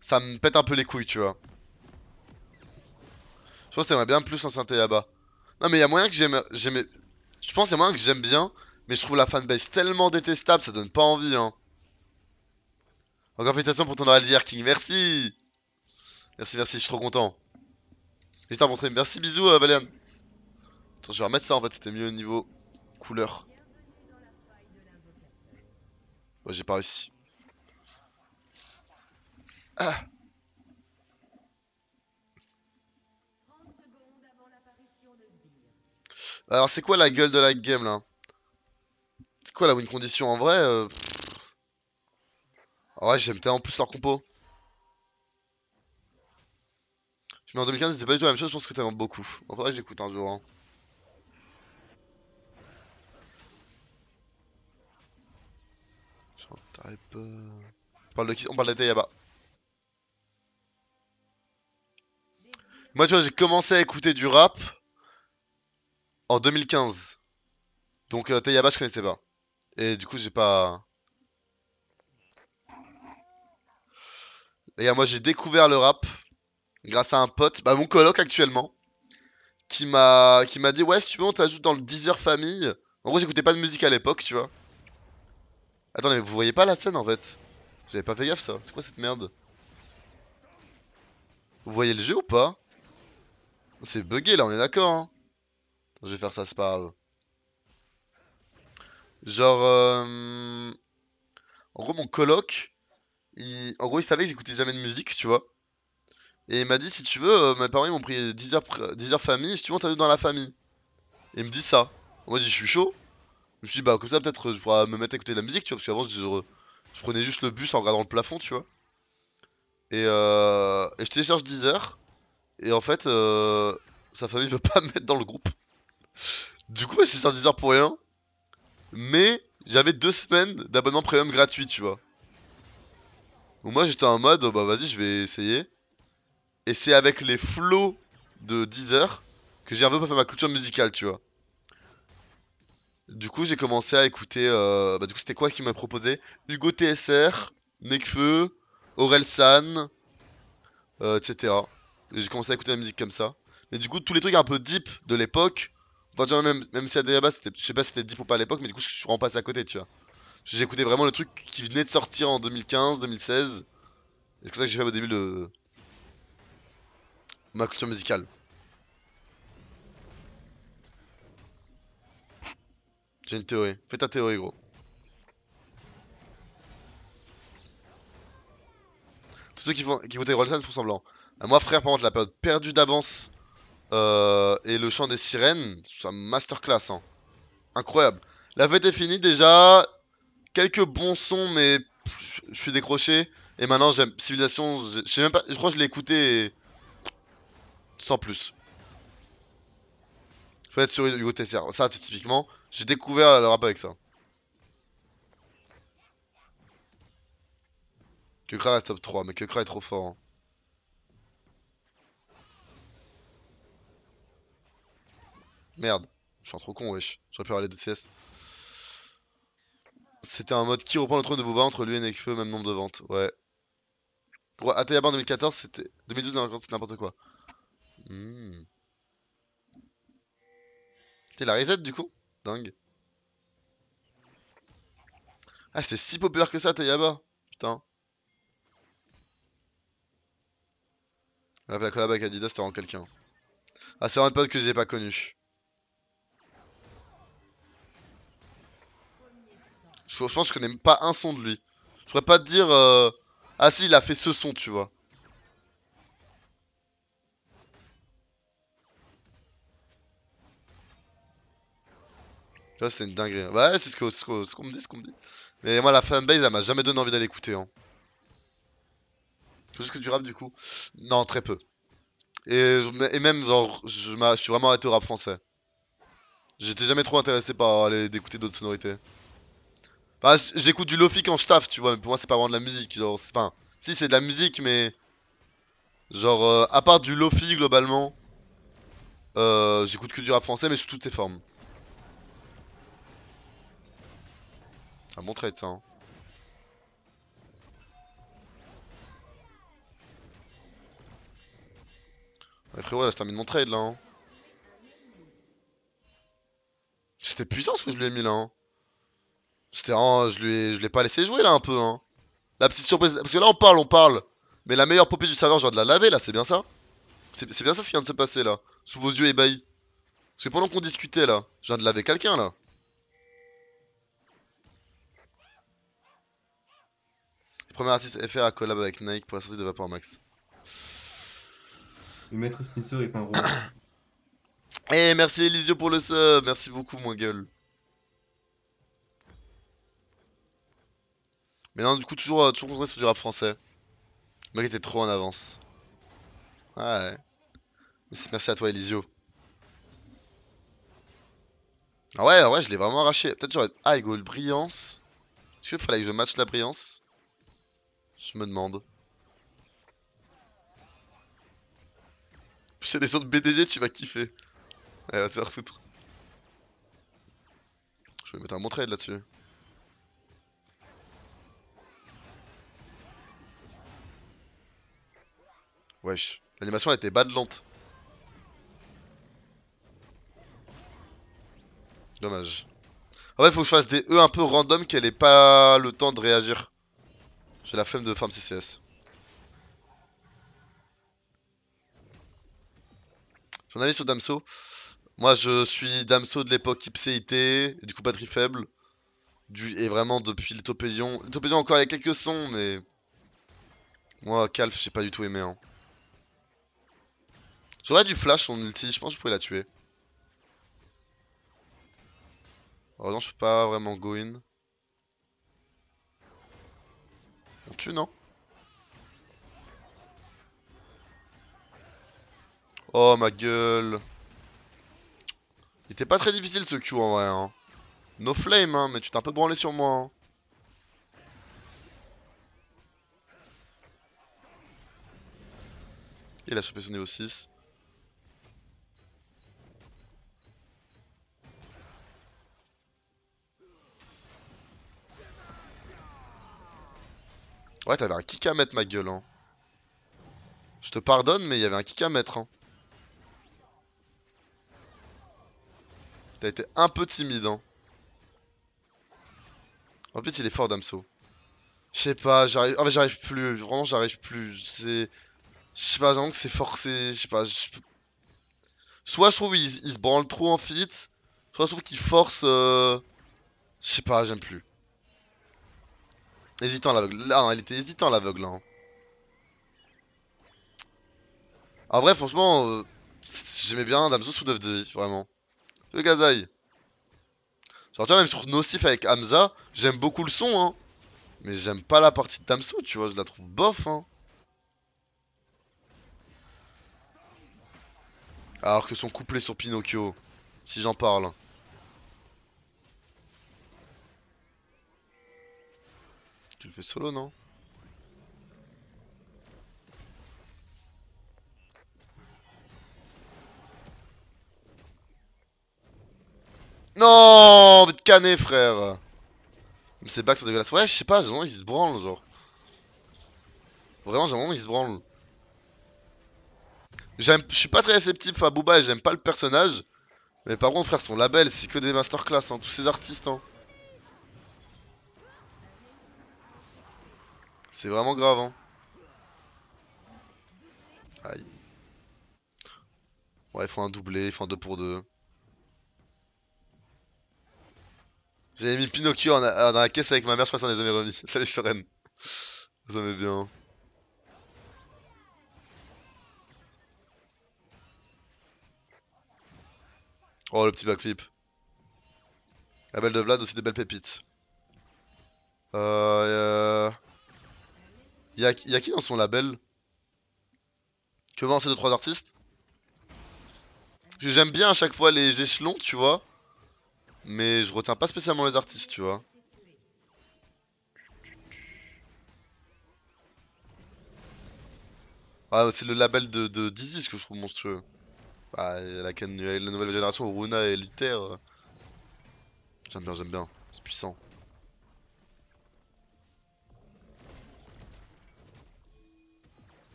ça me pète un peu les couilles, tu vois. Je pense que t'aimerais bien plus l'ancien Tayaba. Non, mais il y a moyen que j'aime. Je pense qu'il y a moyen que j'aime bien, mais je trouve la fanbase tellement détestable, ça donne pas envie, hein. Encore félicitations pour ton oral d'hier, King. Merci! Merci, merci, je suis trop content. J'étais à montrer. Merci, bisous, Valian. Attends, je vais remettre ça en fait, c'était mieux au niveau couleur. Ouais, j'ai pas réussi. Ah. Alors, c'est quoi la gueule de la game là? C'est quoi la win condition en vrai en vrai, j'aime tellement plus leur compo. Mais en 2015, c'était pas du tout la même chose, je pense que t'aimes beaucoup. En vrai, j'écoute un jour, hein. Genre, type. On parle de qui? On parle de Tayaba. Moi, tu vois, j'ai commencé à écouter du rap en 2015. Donc, Tayaba, je connaissais pas. Et du coup, j'ai pas. Les gars, moi, j'ai découvert le rap grâce à un pote, bah, mon coloc actuellement, qui m'a dit, ouais, si tu veux, on t'ajoute dans le Deezer famille. En gros, j'écoutais pas de musique à l'époque, tu vois. Attends, mais vous voyez pas la scène en fait? J'avais pas fait gaffe ça. C'est quoi cette merde? Vous voyez le jeu ou pas? C'est bugué là, on est d'accord, hein? Je vais faire ça, c'est pas grave. Genre, en gros, mon coloc, en gros, il savait que j'écoutais jamais de musique, tu vois. Et il m'a dit, si tu veux, mes parents ils m'ont pris 10 heures, 10 heures famille, si tu veux, on t'ajoute dans la famille. Et il me dit ça. Moi, je dis, je suis chaud. Je me suis dit, bah, comme ça, peut-être, je pourrais me mettre à écouter de la musique, tu vois, parce qu'avant, je prenais juste le bus en regardant le plafond, tu vois. Et je télécharge 10 heures. Et en fait, sa famille veut pas me mettre dans le groupe. Du coup, c'est sur 10 heures pour rien. Mais j'avais 2 semaines d'abonnement premium gratuit, tu vois. Donc moi, j'étais en mode, bah vas-y, je vais essayer. Et c'est avec les flots de 10 heures que j'ai un peu fait ma culture musicale, tu vois. Du coup, j'ai commencé à écouter. Bah, du coup, c'était quoi qui m'a proposé? Hugo TSR, Nekfeu, Orelsan, etc. Et j'ai commencé à écouter la musique comme ça. Mais du coup, tous les trucs un peu deep de l'époque. Enfin, tu vois, même si Adeyaba, c'était, je sais pas si c'était deep ou pas à l'époque, mais du coup, je suis vraiment passé à côté, tu vois. J'ai écouté vraiment le truc qui venait de sortir en 2015, 2016. Et c'est comme ça que j'ai fait au début de ma culture musicale. J'ai une théorie. Fais ta théorie, gros. Tous ceux qui écoutaient Rolsan font semblant. Moi, frère, par contre, la période perdue d'avance et le chant des sirènes, c'est un masterclass, hein. Incroyable. La fête est finie déjà. Quelques bons sons, mais je suis décroché. Et maintenant, j'aime Civilisation. Je sais même pas. Je crois que je l'ai écouté sans plus. Faut être sur Hugo TCR. Ça, typiquement, j'ai découvert le rap avec ça. Kukra reste top 3, mais Kukra est trop fort, hein. Merde. Je suis un trop con, wesh. J'aurais pu avoir les 2 CS. C'était un mode qui reprend le trône de Booba entre lui et Nekfeu, même nombre de ventes. Ouais. Pour Atayaba en 2014, c'était. 2012, non, c'était n'importe quoi. Hmm. T'es la reset du coup? Dingue. Ah, c'était si populaire que ça, Atayaba. Putain. La collab avec Adidas, c'était vraiment quelqu'un. Ah, c'est vraiment une pote que j'ai pas connu. Je pense que je connais même pas un son de lui. Je pourrais pas te dire. Ah, si, il a fait ce son, tu vois. Tu vois, c'était une dinguerie. Ouais, c'est ce qu'on me dit, ce qu'on me dit. Mais moi, la fanbase, elle m'a jamais donné envie d'aller écouter, hein. C'est juste que du rap, du coup. Non, très peu. Et même, genre, je suis vraiment arrêté au rap français. J'étais jamais trop intéressé par aller d'écouter d'autres sonorités. Enfin, j'écoute du lofi quand je taffe, tu vois, mais pour moi, c'est pas vraiment de la musique. Genre, enfin, si, c'est de la musique, mais. Genre, à part du lofi, globalement, j'écoute que du rap français, mais sous toutes ses formes. C'est un bon trade, ça, hein. frérot, là, je termine mon trade là. Hein. C'était puissant ce que je lui ai mis là. Hein. C'était je l'ai pas laissé jouer là un peu. Hein. La petite surprise. Parce que là, on parle. Mais la meilleure popée du serveur, je viens de la laver là, c'est bien ça? C'est bien ça ce qui vient de se passer là. Sous vos yeux ébahis. Parce que pendant qu'on discutait là, je viens de laver quelqu'un là. Premier artiste FR à collab avec Nike pour la sortie de Vapor Max. Le maître Splinter est un roi. Eh, merci Elisio pour le sub. Merci beaucoup, mon gueule. Mais non, du coup, toujours concentré sur du rap français. Le mec était trop en avance. Ah ouais. Merci à toi, Elisio. Ah ouais, je l'ai vraiment arraché. Peut-être j'aurais. Ah, il goal brillance. Est-ce qu'il fallait que je match la brillance? Je me demande. C'est des autres BDG, tu vas kiffer. Ouais, va te faire foutre. Je vais mettre un bon trade là-dessus. Wesh. L'animation était bad lente. Dommage. En fait, faut que je fasse des E un peu random qu'elle ait pas le temps de réagir. J'ai la flemme de farm CCS. Ton avis sur Damso? Moi, je suis Damso de l'époque IPCIT, et du coup batterie faible. Et vraiment depuis Lithopédion. Lithopédion encore il y a quelques sons, mais... Moi, Calf, j'ai pas du tout aimé. Hein. J'aurais du flash son ulti, je pense que je pourrais la tuer. Heureusement, je peux pas vraiment go in. On tue, non? Oh, ma gueule. Il était pas très difficile ce Q en vrai. Hein. No flame, hein, mais tu t'es un peu branlé sur moi. Hein. Il a chopé son niveau 6. Ouais, t'avais un kick à mettre, ma gueule. Hein. Je te pardonne, mais il y avait un kick à mettre. Hein. T'as été un peu timide. Hein. En plus, il est fort, Damso. Je sais pas, j'arrive. En fait, j'arrive plus. Vraiment, j'arrive plus. C'est. Je sais pas, j'ai l'impression que c'est forcé. Je sais pas. Soit je trouve il se branle trop en fit. Soit je trouve qu'il force. Je sais pas, j'aime plus. Hésitant à l'aveugle. Là, non, il était hésitant à l'aveugle. Hein. En vrai, franchement, j'aimais bien Damso sous 9 de vie, vraiment. Le Gazaï. Genre, tu vois, même sur Nocif avec Hamza, j'aime beaucoup le son, hein. Mais j'aime pas la partie de Damso, tu vois, je la trouve bof, hein. Alors que son couplet sur Pinocchio, si j'en parle. Tu le fais solo, non? Non, mais de canet, frère. Mais ces bacs sont dégueulasses. Ouais, je sais pas, j'ai l'impression qu'ils se branlent, genre. Vraiment, j'ai l'impression qu'ils se branlent. Je suis pas très réceptif à Booba et j'aime pas le personnage. Mais par contre, frère, son label, c'est que des masterclass, hein, tous ces artistes, hein. C'est vraiment grave, hein. Aïe. Ouais, il faut un doublé, il faut un 2 pour 2. J'ai mis Pinocchio dans la caisse avec ma mère, je crois que ça en est jamais remis. Salut Shoren. Ça met bien. Oh, le petit backflip. La belle de Vlad, aussi des belles pépites. Y'a qui dans son label? Que vend ces 2-3 artistes? Parce que j'aime bien à chaque fois les échelons, tu vois. Mais je retiens pas spécialement les artistes, tu vois. Ah, c'est le label de Dizzy que je trouve monstrueux. Bah, la nouvelle génération, Runa et Luther. J'aime bien, j'aime bien. C'est puissant.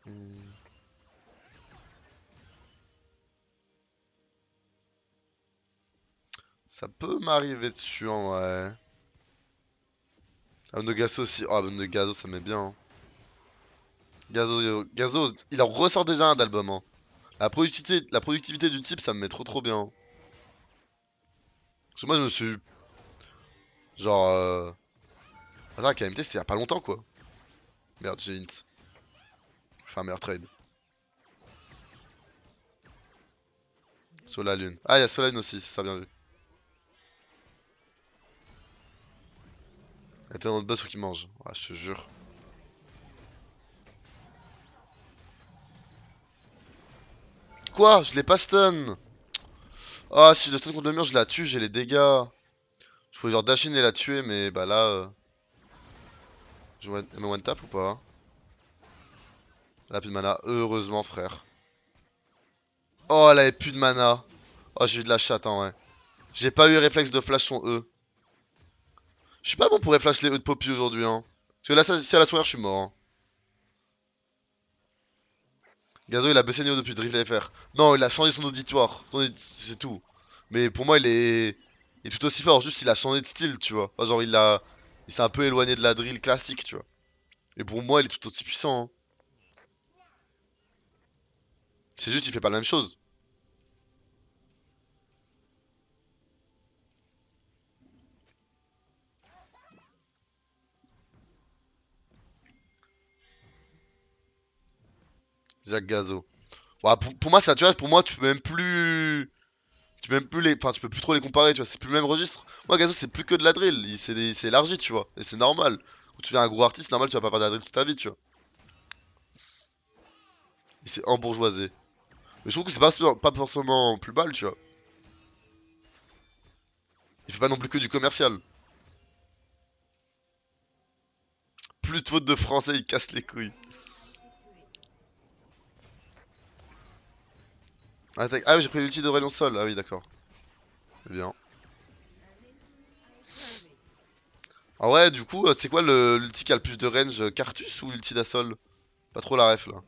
hum. Ça peut m'arriver dessus en vrai. Album de Gazo aussi. Oh, album de Gazo, ça met bien, hein. Gazo, il en ressort déjà un d'album, hein. La productivité du type, ça me met trop bien, hein. Parce que moi, je me suis. Genre. Attends, KMT, c'était il y a pas longtemps, quoi. Merde, j'ai hint. Je fais un meilleur trade. Sur la lune. Ah, il y a sur la lune aussi, c'est ça, bien vu. Il y a tellement de boss, faut qu'il mange. Ah, je te jure. Quoi? Je l'ai pas stun! Ah, si je le stun contre le mur, je la tue, j'ai les dégâts. Je pouvais genre dash in et la tuer, mais bah là. Elle me one tap ou pas? Elle a plus de mana, heureusement, frère. Oh, elle avait plus de mana. Oh, j'ai eu de la chatte, hein, ouais. J'ai pas eu réflexe de flash son E. Je suis pas bon pour flash les E de Poppy aujourd'hui, hein. Parce que là, si elle a son R, je suis mort, hein. Gazo, il a baissé niveau depuis Drift FR. Non, il a changé son auditoire. C'est tout. Mais pour moi, il est tout aussi fort. Juste, il a changé de style, tu vois. Enfin, genre, il s'est un peu éloigné de la drill classique, tu vois. Et pour moi, il est tout aussi puissant, hein. C'est juste, il fait pas la même chose. Jacques Gazo. Ouais, pour moi, ça, tu vois, pour moi, tu peux même plus. Tu peux même plus les. Enfin, tu peux plus trop les comparer, tu vois. C'est plus le même registre. Moi, Gazo, c'est plus que de la drill. Il s'est élargi, tu vois. Et c'est normal. Quand tu deviens un gros artiste, c'est normal, tu vas pas faire de la drill toute ta vie, tu vois. Il s'est embourgeoisé. Mais je trouve que c'est pas forcément plus mal, tu vois. Il fait pas non plus que du commercial. Plus de fautes de français, il casse les couilles. Ah oui, j'ai pris l'ulti d'Aurélien Sol. Ah oui, d'accord. C'est bien. Ah ouais, du coup, c'est quoi l'ulti qui a le plus de range? Cartus ou l'ulti d'Assol? Pas trop la ref là.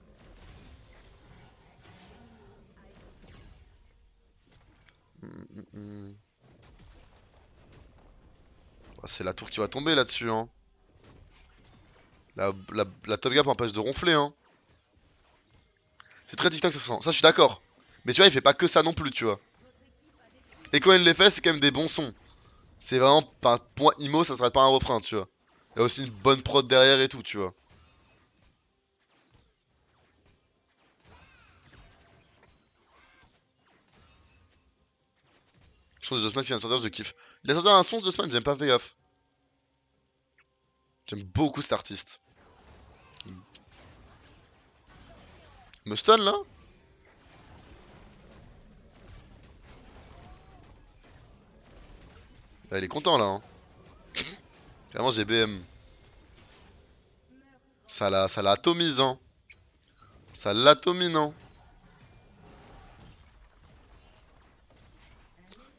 Hum, hum, hum. Ah, c'est la tour qui va tomber là-dessus, hein. La top gap empêche de ronfler, hein. C'est très TikTok, ça sent. Ça, je suis d'accord. Mais tu vois, il fait pas que ça non plus, tu vois. Et quand il les fait, c'est quand même des bons sons. C'est vraiment. Enfin, pour moi, Imo, ça serait pas un refrain, tu vois. Il y a aussi une bonne prod derrière et tout, tu vois. Je trouve que Jossman qui vient de sortir, je kiffe. Il a sorti un son, Jossman, j'aime pas fait gaffe. J'aime beaucoup cet artiste. Il me stun là? Ah, il est content là, hein. Clairement, j'ai BM. Ça la atomise, hein. Ça l'atomise, hein.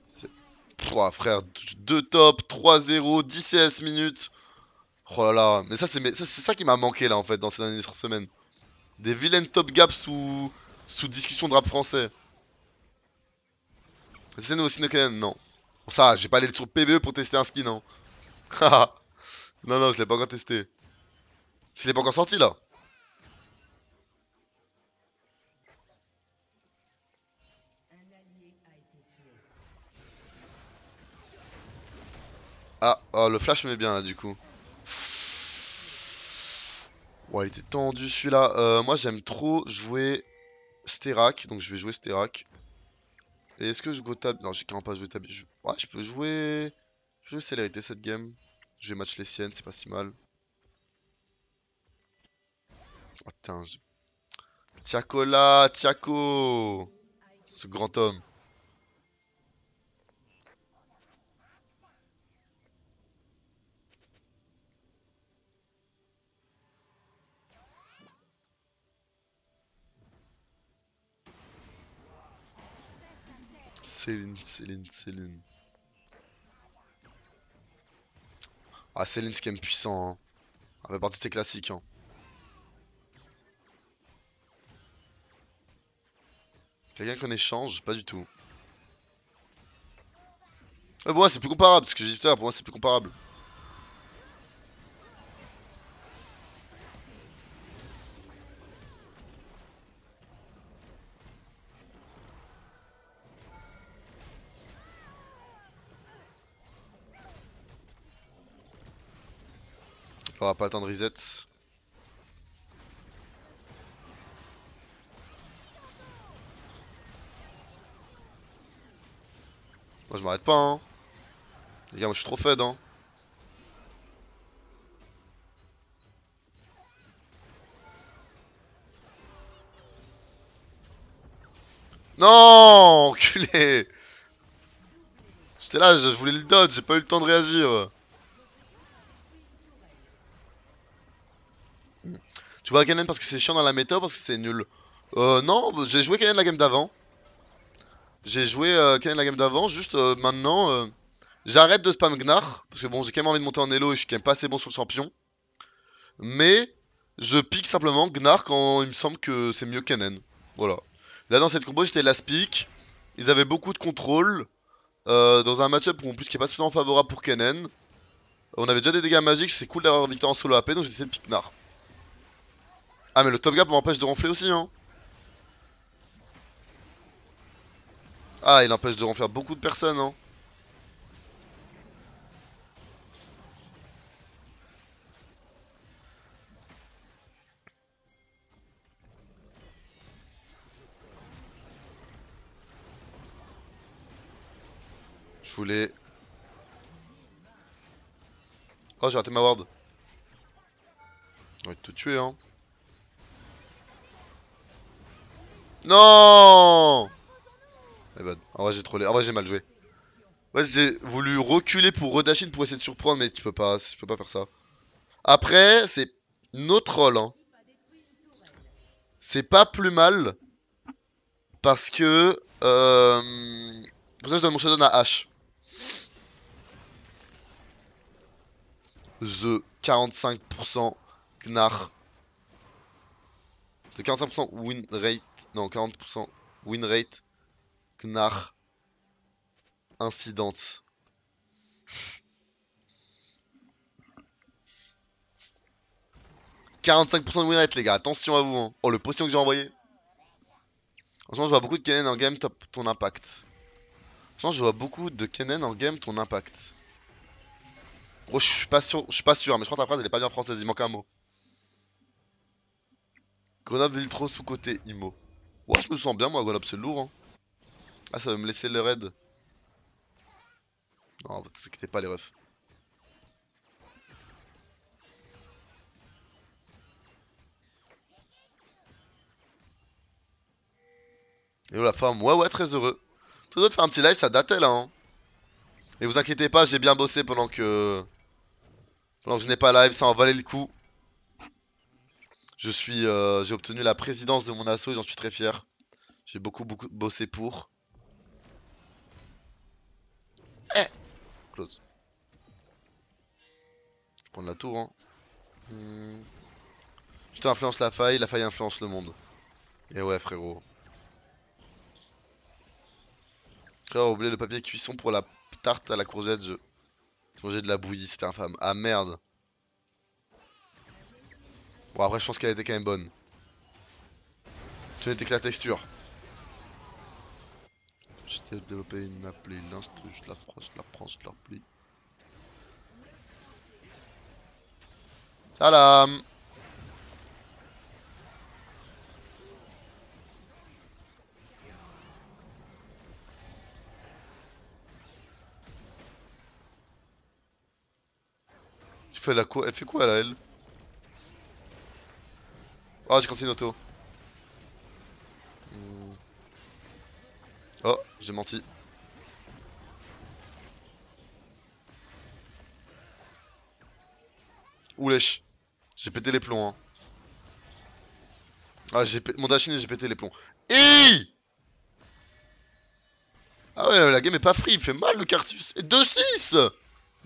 C'est- Pouah, frère, 2 top, 3-0, 10 CS minutes. Oh là là, mais c'est ça qui m'a manqué là en fait dans ces dernières semaines. Des vilaines top gaps sous discussion de rap français. C'est nous aussi, non. Ça, j'ai pas allé sur PVE pour tester un skin, hein. Haha. Non, non, je l'ai pas encore testé. S'il est pas encore sorti là. Ah, oh, le flash me met bien là du coup. Ouais, il était tendu celui-là. Moi, j'aime trop jouer Sterak, donc je vais jouer Sterak. Et est-ce que je go tab? Non, j'ai carrément pas joué tab. Ouais, je peux jouer. Je peux jouer célérité cette game. Je vais match les siennes, c'est pas si mal. Oh, putain, Tiako là, Tiako! Ce grand homme. Céline. Ah, Céline, c'est quand même puissant, hein. Ça fait partie de ses classiques, hein. Quelqu'un qu'on échange? Pas du tout. Pour moi c'est plus comparable, ce que j'ai dit tout à l'heure, pour moi c'est plus comparable. On aura pas le temps de reset. Moi je m'arrête pas hein. Les gars moi je suis trop fed hein. Non enculé. J'étais là, je voulais le dodge, j'ai pas eu le temps de réagir. Tu vois Kennen parce que c'est chiant dans la méta ou parce que c'est nul? Non, j'ai joué Kennen la game d'avant. J'ai joué Kennen la game d'avant, juste maintenant, j'arrête de spam Gnar. Parce que bon, j'ai quand même envie de monter en elo et je suis quand même pas assez bon sur le champion. Mais je pique simplement Gnar quand il me semble que c'est mieux Kennen. Voilà. Là dans cette combo, j'étais last pick. Ils avaient beaucoup de contrôle. Dans un match-up où en plus qui est pas spécialement favorable pour Kennen. On avait déjà des dégâts magiques, c'est cool d'avoir une victoire en solo AP, donc j'ai décidé de pick Gnar. Ah mais le top gap m'empêche de ronfler aussi hein. Ah il empêche de ronfler beaucoup de personnes hein. Je voulais... Oh j'ai raté ma ward. J'ai envie de te tuer hein. Non. Eh ben, en vrai j'ai trollé, en vrai j'ai mal joué. Ouais j'ai voulu reculer pour redashin pour essayer de surprendre mais tu peux pas faire ça. Après c'est notre rôle hein. C'est pas plus mal. Parce que... Pour ça je donne mon showdown à H. The 45% Gnar. De 45% win rate. Non 40% win rate. Gnar. Incidente. « 45% de win rate les gars, attention à vous hein. Oh le potion que j'ai envoyé. Franchement je vois beaucoup de Kennen en game, top ton impact. Franchement je vois beaucoup de Kennen en game, ton impact. Gros je suis pas sûr, mais je crois que ta phrase elle est pas bien française, il manque un mot. Grenoble ville trop sous-côté, IMO. Ouais je me sens bien moi, Grenoble c'est lourd hein. Ah ça va me laisser le raid. Non, vous inquiétez pas les refs. Et la femme, ouais très heureux. Tout de faire un petit live, ça datait là hein. Et vous inquiétez pas, j'ai bien bossé pendant que... Pendant que je n'ai pas live, ça en valait le coup. J'ai obtenu la présidence de mon asso et j'en suis très fier. J'ai beaucoup bossé pour. Eh close. Je vais prendre la tour hein. Putain influence la faille influence le monde. Et ouais frérot. Frérot, oublié le papier cuisson pour la tarte à la courgette, je mangeais de la bouillie, c'était infâme. Ah merde. Bon après je pense qu'elle était quand même bonne. Tu n'étais que la texture. J'ai développé une appli, l'instru, je la prends, je la replie. Salam. Tu fais la quoi? Elle fait quoi là elle? Oh j'ai cancellé une auto. Oh j'ai menti. Ouh lèche. J'ai pété les plombs hein. Ah j'ai mon dashin et j'ai pété les plombs. Et ah ouais la game est pas free, il fait mal le Cartus. Et 2-6.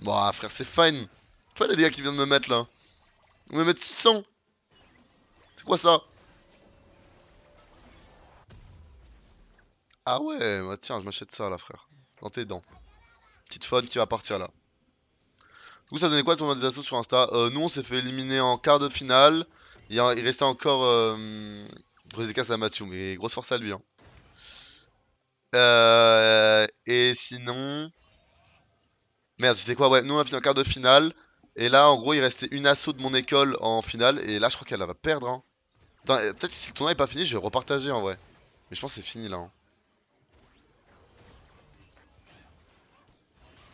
Bah frère c'est fine. Toi les dégâts qu'il vient de me mettre là. Il me mettre 600. C'est quoi ça? Ah ouais, bah tiens, je m'achète ça là, frère. Dans tes dents. Petite faune qui va partir là. Du coup, ça donnait quoi ton des assos sur Insta? Nous, on s'est fait éliminer en quart de finale. Il restait encore Brezeka Samatsu, mais grosse force à lui. Hein. Et sinon. Merde, c'était quoi? Ouais, nous on a fini en quart de finale. Et là, en gros, il restait une asso de mon école en finale. Et là, je crois qu'elle va perdre. Hein. Attends, peut-être si le tournoi est pas fini, je vais repartager en vrai. Mais je pense que c'est fini là. Hein.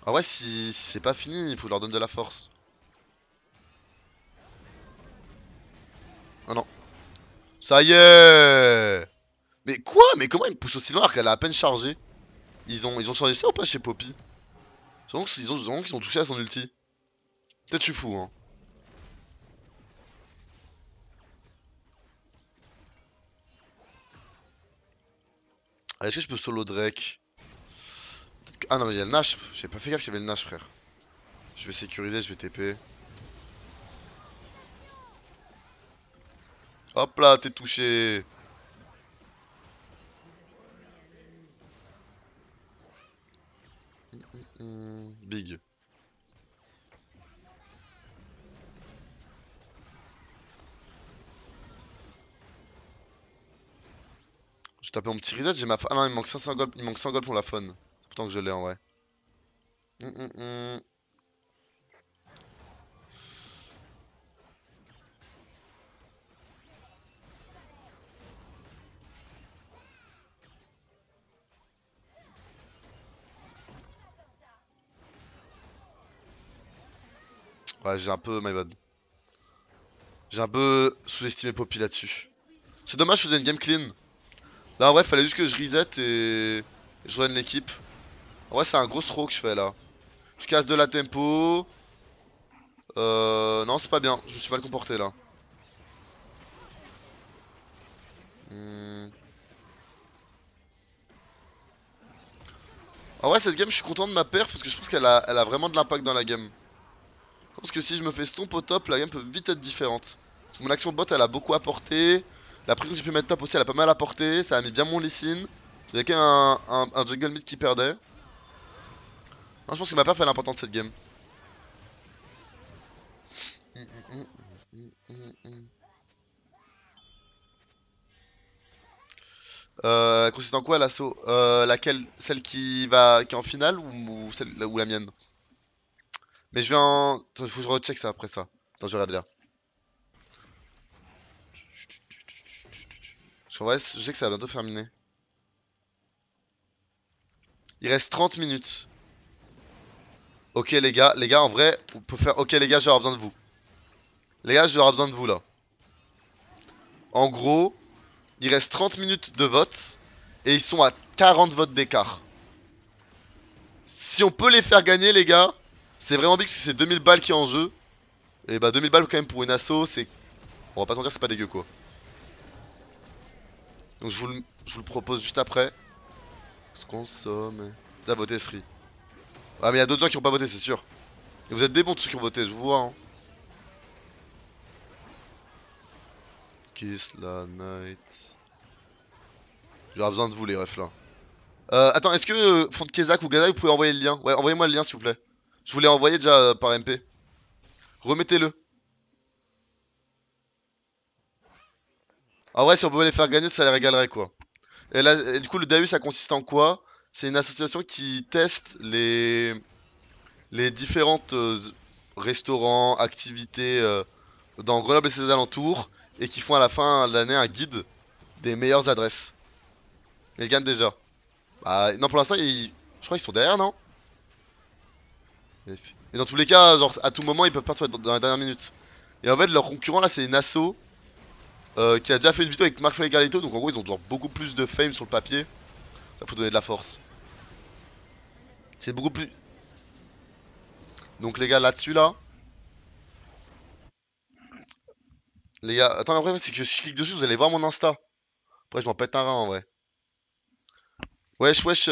En vrai, si c'est pas fini, il faut que je leur donne de la force. Ah non. Ça y est! Mais quoi? Mais comment ils me poussent aussi loin alors qu'elle a à peine chargé? Ils ont changé ça ou pas chez Poppy? Ils ont touché à son ulti. Peut-être je suis fou, hein. Ah, est-ce que je peux solo Drake? Ah non, mais il y a le Nash. J'ai pas fait gaffe qu'il y avait le Nash, frère. Je vais sécuriser, je vais TP. Hop là, t'es touché. Big. Je tape mon petit reset, j'ai ma. Ah non, il me manque 500 gold, il me manque 100 gold pour la fun. Pourtant que je l'ai en vrai. Hum, hum, hum. Ouais, j'ai un peu. My bad. J'ai un peu sous-estimé Poppy là-dessus. C'est dommage, je faisais une game clean. Là, en vrai, fallait juste que je reset et je rejoigne l'équipe. En vrai, c'est un gros throw que je fais là. Je casse de la tempo. Non, c'est pas bien. Je me suis mal comporté là. Hmm. En vrai, cette game, je suis content de ma perf parce que je pense qu'elle a vraiment de l'impact dans la game. Je pense que si je me fais stomp au top, la game peut vite être différente. Parce que mon action bot, elle a beaucoup apporté. La pression que j'ai pu mettre top aussi, elle a pas mal apporté. Ça a mis bien mon Lee Sin. J'avais qu'un jungle mid qui perdait. Non, je pense que ma perf, elle est importante cette game. Consiste en quoi l'assaut? Laquelle? Celle qui est en finale ou celle ou la mienne? Mais je vais en. Attends, faut que je recheck ça après ça. Attends, je regarde là. Parce qu'en vrai, je sais que ça va bientôt terminer. Il reste 30 minutes. Ok les gars, en vrai, on peut faire. Ok les gars, j'aurai besoin de vous. Les gars, j'aurai besoin de vous là. En gros, il reste 30 minutes de vote et ils sont à 40 votes d'écart. Si on peut les faire gagner, les gars, c'est vraiment big parce que c'est 2000 balles qui est en jeu. Et bah 2000 balles quand même pour une asso, c'est. On va pas s'en dire, c'est pas dégueu quoi. Donc je vous le propose juste après. Se consomme. T'as voté Sri. Ah mais il y a d'autres gens qui ont pas voté, c'est sûr. Et vous êtes des bons tous ceux qui ont voté, je vous vois. Hein. Kiss la night. J'aurai besoin de vous les refs là. Attends, est-ce que Fond Kezak ou Gaza, vous pouvez envoyer le lien? Ouais, envoyez-moi le lien s'il vous plaît. Je vous l'ai envoyé déjà par MP. Remettez-le. En vrai, si on pouvait les faire gagner, ça les régalerait quoi. Et là, et du coup, le DAU ça consiste en quoi? C'est une association qui teste les différentes restaurants, activités dans Grenoble et ses alentours et qui font à la fin de l'année un guide des meilleures adresses. Ils gagnent déjà. Bah, non, pour l'instant, je crois qu'ils sont derrière, non? Et dans tous les cas, genre, à tout moment, ils peuvent partir dans la dernière minute. Et en fait, leur concurrent là, c'est une asso qui a déjà fait une vidéo avec Mark et Galito. Donc en gros, ils ont genre beaucoup plus de fame sur le papier. Ça faut donner de la force. C'est beaucoup plus. Donc les gars, là-dessus là. Les gars, attends, après, c'est que si je clique dessus, vous allez voir mon Insta. Après, je m'en pète un rein en vrai. Wesh, wesh.